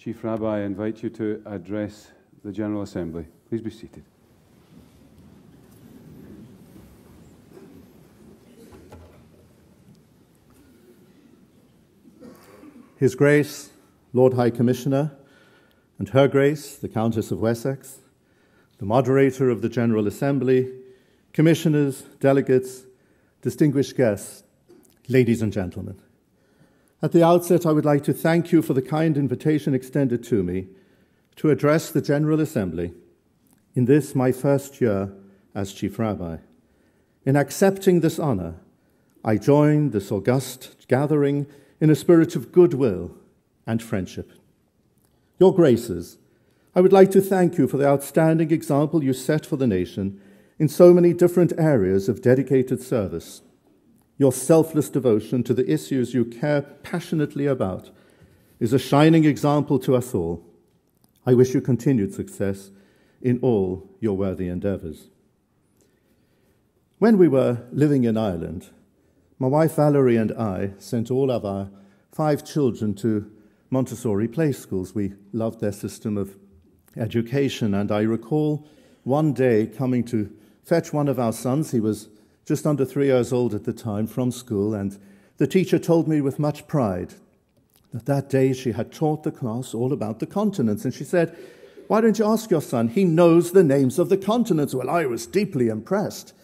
Chief Rabbi, I invite you to address the General Assembly. Please be seated. His Grace, Lord High Commissioner, and Her Grace, the Countess of Wessex, the Moderator of the General Assembly, Commissioners, delegates, distinguished guests, ladies and gentlemen. At the outset, I would like to thank you for the kind invitation extended to me to address the General Assembly in this, my first year as Chief Rabbi. In accepting this honor, I join this august gathering in a spirit of goodwill and friendship. Your Graces, I would like to thank you for the outstanding example you set for the nation in so many different areas of dedicated service. Your selfless devotion to the issues you care passionately about is a shining example to us all. I wish you continued success in all your worthy endeavors. When we were living in Ireland, my wife Valerie and I sent all of our 5 children to Montessori play schools. We loved their system of education, and I recall one day coming to fetch one of our sons. He was just under 3 years old at the time, from school, and the teacher told me with much pride that day she had taught the class all about the continents, and she said, "Why don't you ask your son? He knows the names of the continents." Well, I was deeply impressed.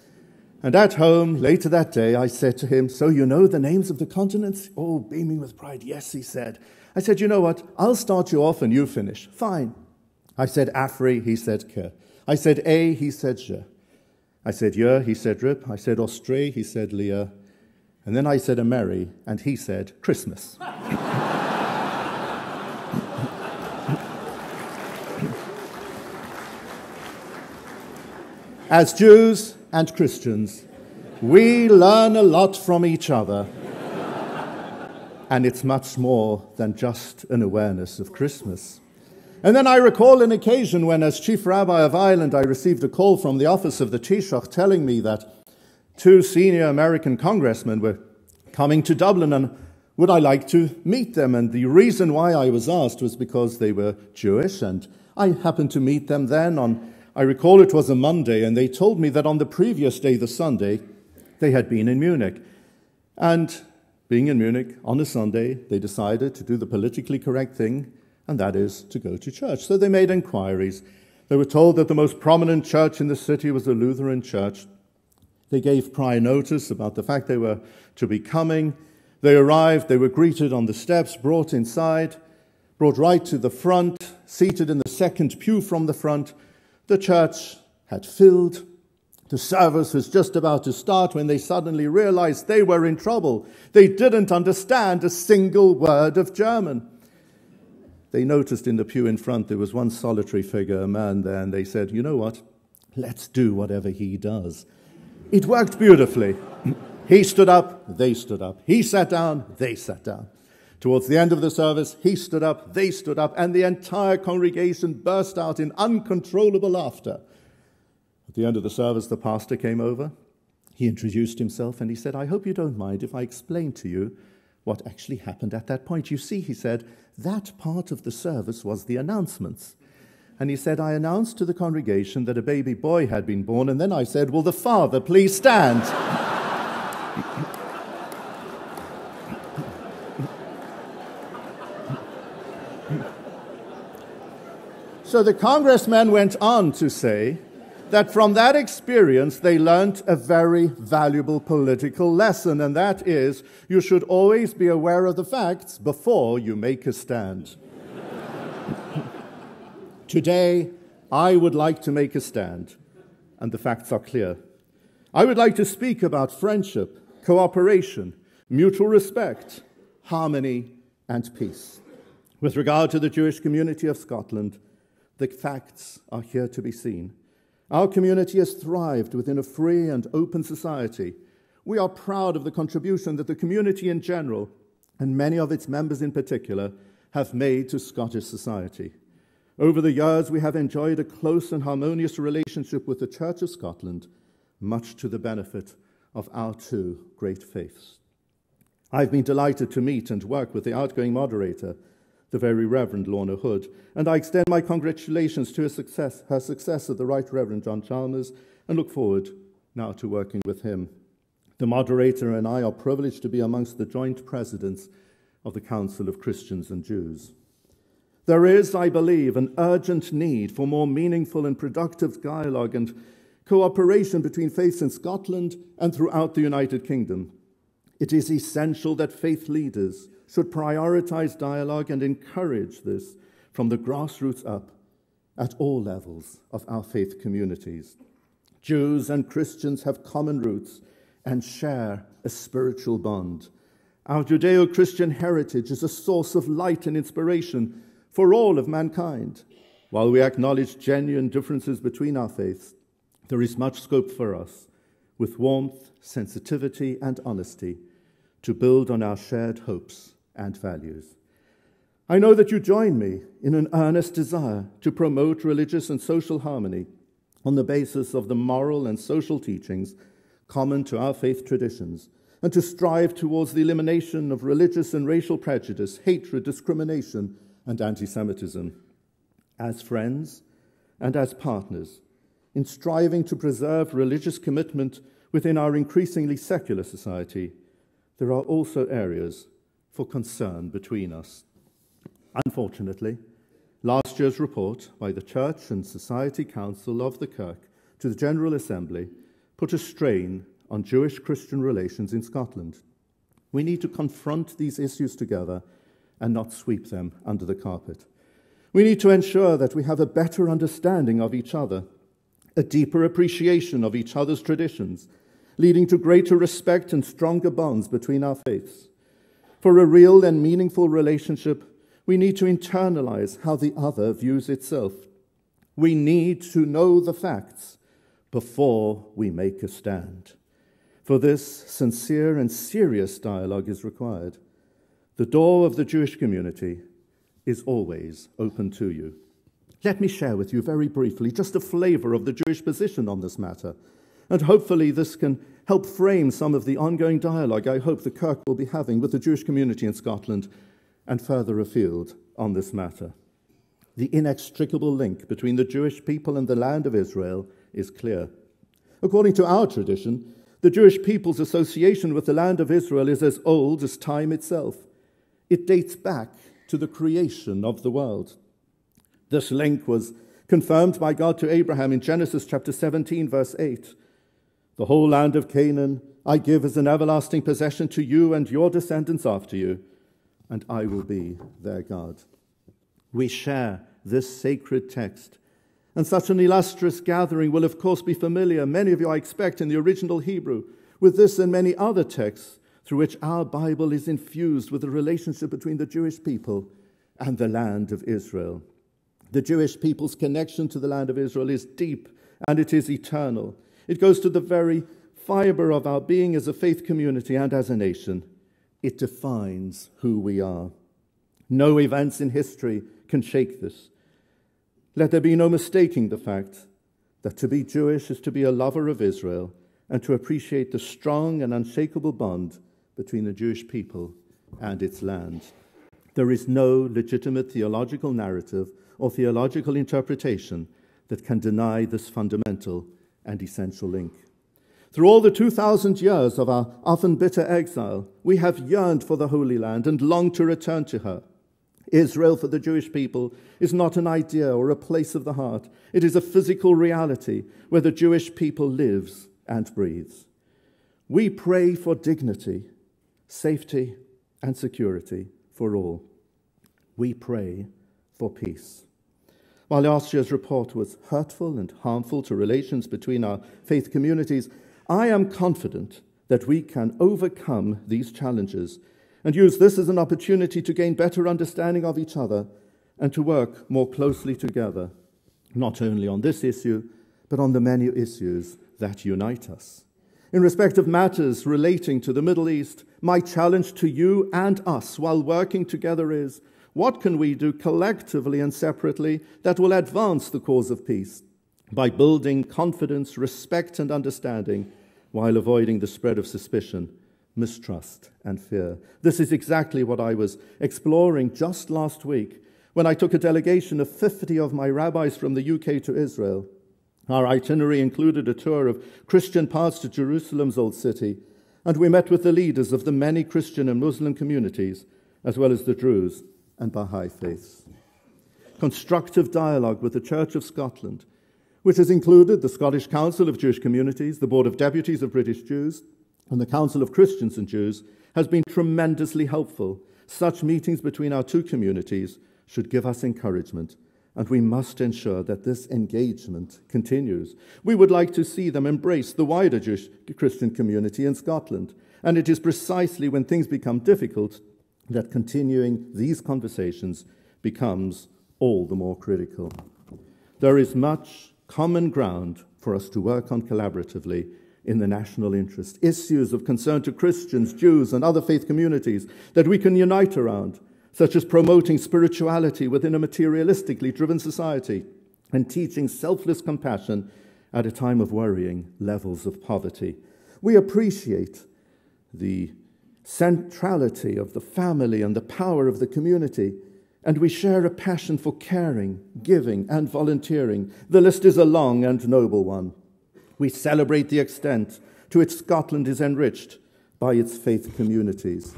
And at home, later that day, I said to him, "So you know the names of the continents?" Oh, beaming with pride, "Yes," he said. I said, "You know what? I'll start you off and you finish." "Fine." I said Afri, he said Ke. I said A, he said Je. I said Yer, he said Rip. I said Austrae, he said Leah. And then I said Ameri, and he said Christmas. As Jews and Christians, we learn a lot from each other. And it's much more than just an awareness of Christmas. And then I recall an occasion when, as Chief Rabbi of Ireland, I received a call from the office of the Taoiseach telling me that 2 senior American congressmen were coming to Dublin and would I like to meet them. And the reason why I was asked was because they were Jewish, and I happened to meet them then I recall it was a Monday, and they told me that on the previous day, the Sunday, they had been in Munich. And being in Munich on a Sunday, they decided to do the politically correct thing, and that is to go to church. So they made inquiries. They were told that the most prominent church in the city was a Lutheran church. They gave prior notice about the fact they were to be coming. They arrived, they were greeted on the steps, brought inside, brought right to the front, seated in the second pew from the front. The church had filled. The service was just about to start when they suddenly realized they were in trouble. They didn't understand a single word of German. They noticed in the pew in front there was one solitary figure, a man there, and they said, "You know what? Let's do whatever he does." It worked beautifully. He stood up, they stood up. He sat down, they sat down. Towards the end of the service, he stood up, they stood up, and the entire congregation burst out in uncontrollable laughter. At the end of the service, the pastor came over. He introduced himself, and he said, "I hope you don't mind if I explain to you what actually happened at that point. You see," he said, "that part of the service was the announcements." And he said, "I announced to the congregation that a baby boy had been born, and then I said, 'Will the father please stand?'" So the congressman went on to say that from that experience they learned a very valuable political lesson, and that is, you should always be aware of the facts before you make a stand. Today, I would like to make a stand, and the facts are clear. I would like to speak about friendship, cooperation, mutual respect, harmony, and peace. With regard to the Jewish community of Scotland, the facts are here to be seen. Our community has thrived within a free and open society. We are proud of the contribution that the community in general, and many of its members in particular, have made to Scottish society. Over the years, we have enjoyed a close and harmonious relationship with the Church of Scotland, much to the benefit of our 2 great faiths. I've been delighted to meet and work with the outgoing moderator, the Very Reverend Lorna Hood, and I extend my congratulations to her successor, the Right Reverend John Chalmers, and look forward now to working with him. The moderator and I are privileged to be amongst the joint presidents of the Council of Christians and Jews. There is, I believe, an urgent need for more meaningful and productive dialogue and cooperation between faiths in Scotland and throughout the United Kingdom. It is essential that faith leaders should prioritize dialogue and encourage this from the grassroots up at all levels of our faith communities. Jews and Christians have common roots and share a spiritual bond. Our Judeo-Christian heritage is a source of light and inspiration for all of mankind. While we acknowledge genuine differences between our faiths, there is much scope for us, with warmth, sensitivity, and honesty, to build on our shared hopes and values. I know that you join me in an earnest desire to promote religious and social harmony on the basis of the moral and social teachings common to our faith traditions, and to strive towards the elimination of religious and racial prejudice, hatred, discrimination, and anti-Semitism. As friends and as partners, in striving to preserve religious commitment within our increasingly secular society, there are also areas for concern between us. Unfortunately, last year's report by the Church and Society Council of the Kirk to the General Assembly put a strain on Jewish-Christian relations in Scotland. We need to confront these issues together and not sweep them under the carpet. We need to ensure that we have a better understanding of each other, a deeper appreciation of each other's traditions, leading to greater respect and stronger bonds between our faiths. For a real and meaningful relationship, we need to internalize how the other views itself. We need to know the facts before we make a stand. For this, sincere and serious dialogue is required. The door of the Jewish community is always open to you. Let me share with you very briefly just a flavor of the Jewish position on this matter, and hopefully this can help frame some of the ongoing dialogue I hope the Kirk will be having with the Jewish community in Scotland and further afield on this matter. The inextricable link between the Jewish people and the land of Israel is clear. According to our tradition, the Jewish people's association with the land of Israel is as old as time itself. It dates back to the creation of the world. This link was confirmed by God to Abraham in Genesis chapter 17, verse 8. The whole land of Canaan I give as an everlasting possession to you and your descendants after you, and I will be their God. We share this sacred text, and such an illustrious gathering will of course be familiar, many of you I expect, in the original Hebrew, with this and many other texts through which our Bible is infused with the relationship between the Jewish people and the land of Israel. The Jewish people's connection to the land of Israel is deep and it is eternal. It goes to the very fiber of our being as a faith community and as a nation. It defines who we are. No events in history can shake this. Let there be no mistaking the fact that to be Jewish is to be a lover of Israel and to appreciate the strong and unshakable bond between the Jewish people and its land. There is no legitimate theological narrative or theological interpretation that can deny this fundamental and essential link. Through all the 2,000 years of our often bitter exile, we have yearned for the Holy Land and longed to return to her. Israel for the Jewish people is not an idea or a place of the heart. It is a physical reality where the Jewish people lives and breathes. We pray for dignity, safety, and security for all. We pray for peace. While last year's report was hurtful and harmful to relations between our faith communities, I am confident that we can overcome these challenges and use this as an opportunity to gain better understanding of each other and to work more closely together, not only on this issue, but on the many issues that unite us. In respect of matters relating to the Middle East, my challenge to you and us while working together is, what can we do collectively and separately that will advance the cause of peace by building confidence, respect, and understanding while avoiding the spread of suspicion mistrust, and fear. This is exactly what I was exploring just last week when I took a delegation of 50 of my rabbis from the UK to Israel. Our itinerary included a tour of Christian paths to Jerusalem's Old City, and we met with the leaders of the many Christian and Muslim communities, as well as the Druze and Baha'i faiths. Constructive dialogue with the Church of Scotland, which has included the Scottish Council of Jewish Communities, the Board of Deputies of British Jews, and the Council of Christians and Jews, has been tremendously helpful. Such meetings between our two communities should give us encouragement, and we must ensure that this engagement continues. We would like to see them embrace the wider Jewish Christian community in Scotland, and it is precisely when things become difficult that continuing these conversations becomes all the more critical. There is much common ground for us to work on collaboratively in the national interest, issues of concern to Christians, Jews, and other faith communities that we can unite around, such as promoting spirituality within a materialistically driven society and teaching selfless compassion at a time of worrying levels of poverty. We appreciate the centrality of the family and the power of the community, and we share a passion for caring, giving, and volunteering. The list is a long and noble one. We celebrate the extent to which Scotland is enriched by its faith communities.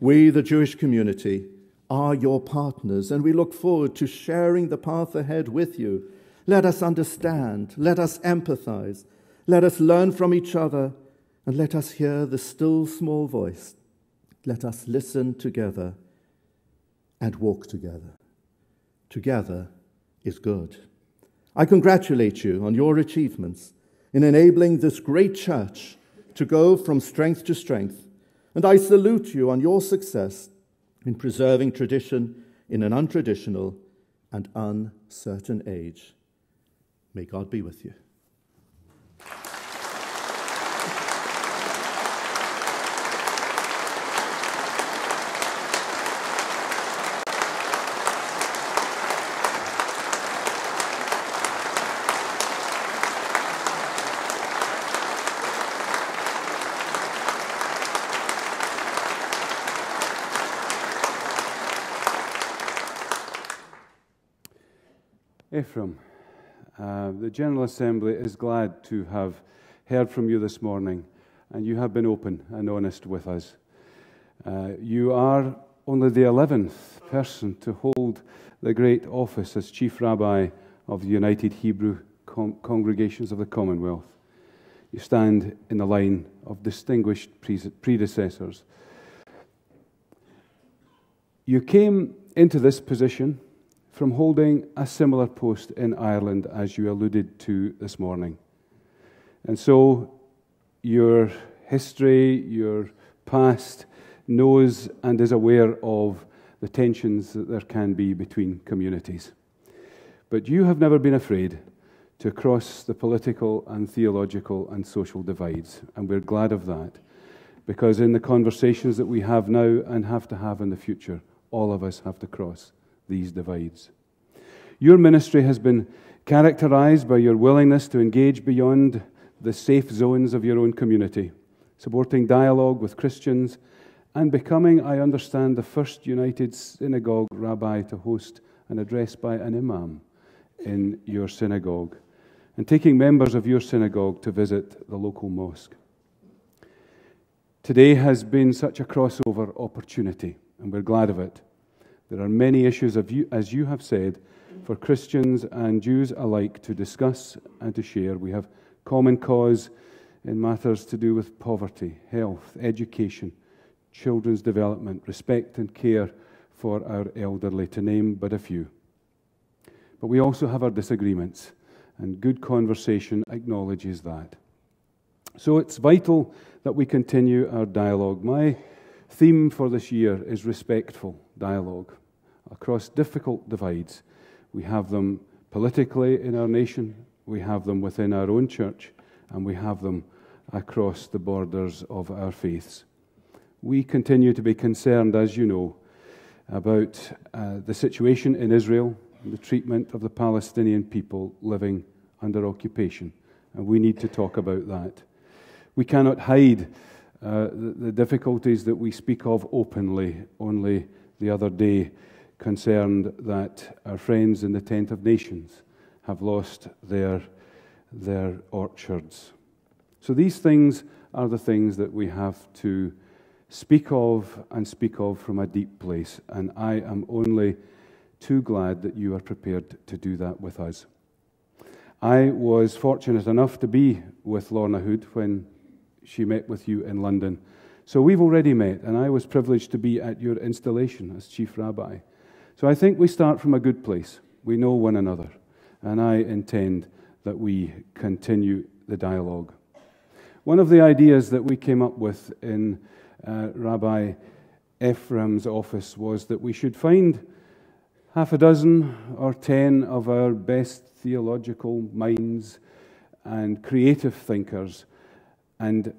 We, the Jewish community, are your partners, and we look forward to sharing the path ahead with you. Let us understand, let us empathize, let us learn from each other, and let us hear the still small voice. Let us listen together and walk together. Together is good. I congratulate you on your achievements in enabling this great church to go from strength to strength, and I salute you on your success in preserving tradition in an untraditional and uncertain age. May God be with you. Ephraim, the General Assembly is glad to have heard from you this morning, and you have been open and honest with us. You are only the 11th person to hold the great office as Chief Rabbi of the United Hebrew Congregations of the Commonwealth. You stand in the line of distinguished predecessors. You came into this position from holding a similar post in Ireland, as you alluded to this morning. And so your history, your past, knows and is aware of the tensions that there can be between communities. But you have never been afraid to cross the political and theological and social divides, and we're glad of that, because in the conversations that we have now and have to have in the future, all of us have to cross these divides. Your ministry has been characterized by your willingness to engage beyond the safe zones of your own community, supporting dialogue with Christians, and becoming, I understand, the first United Synagogue rabbi to host an address by an imam in your synagogue, and taking members of your synagogue to visit the local mosque. Today has been such a crossover opportunity, and we're glad of it. There are many issues, as you have said, for Christians and Jews alike to discuss and to share. We have common cause in matters to do with poverty, health, education, children's development, respect and care for our elderly, to name but a few. But we also have our disagreements, and good conversation acknowledges that. So it's vital that we continue our dialogue. My theme for this year is respectful dialogue across difficult divides. We have them politically in our nation, we have them within our own church, and we have them across the borders of our faiths. We continue to be concerned, as you know, about the situation in Israel, the treatment of the Palestinian people living under occupation, and we need to talk about that. We cannot hide the difficulties that we speak of openly. Only the other day concerned that our friends in the Tent of Nations have lost their orchards. So these things are the things that we have to speak of, and speak of from a deep place. And I am only too glad that you are prepared to do that with us. I was fortunate enough to be with Lorna Hood when she met with you in London. So we've already met, and I was privileged to be at your installation as Chief Rabbi. So I think we start from a good place. We know one another, and I intend that we continue the dialogue. One of the ideas that we came up with in Rabbi Ephraim's office was that we should find half a dozen or 10 of our best theological minds and creative thinkers, and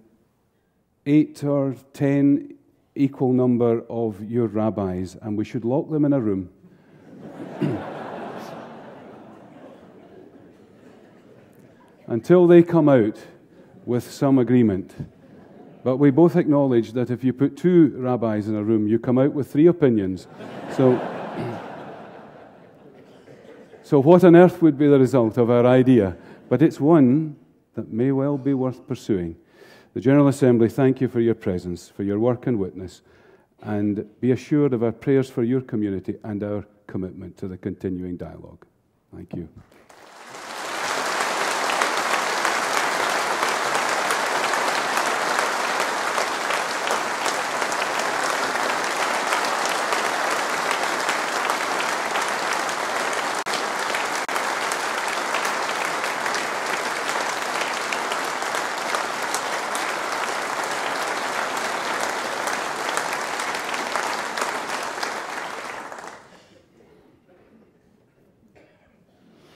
8 or 10 equal number of your rabbis, and we should lock them in a room until they come out with some agreement. But we both acknowledge that if you put 2 rabbis in a room, you come out with 3 opinions. So what on earth would be the result of our idea? But it's one that may well be worth pursuing. The General Assembly, thank you for your presence, for your work and witness, and be assured of our prayers for your community and our commitment to the continuing dialogue. Thank you.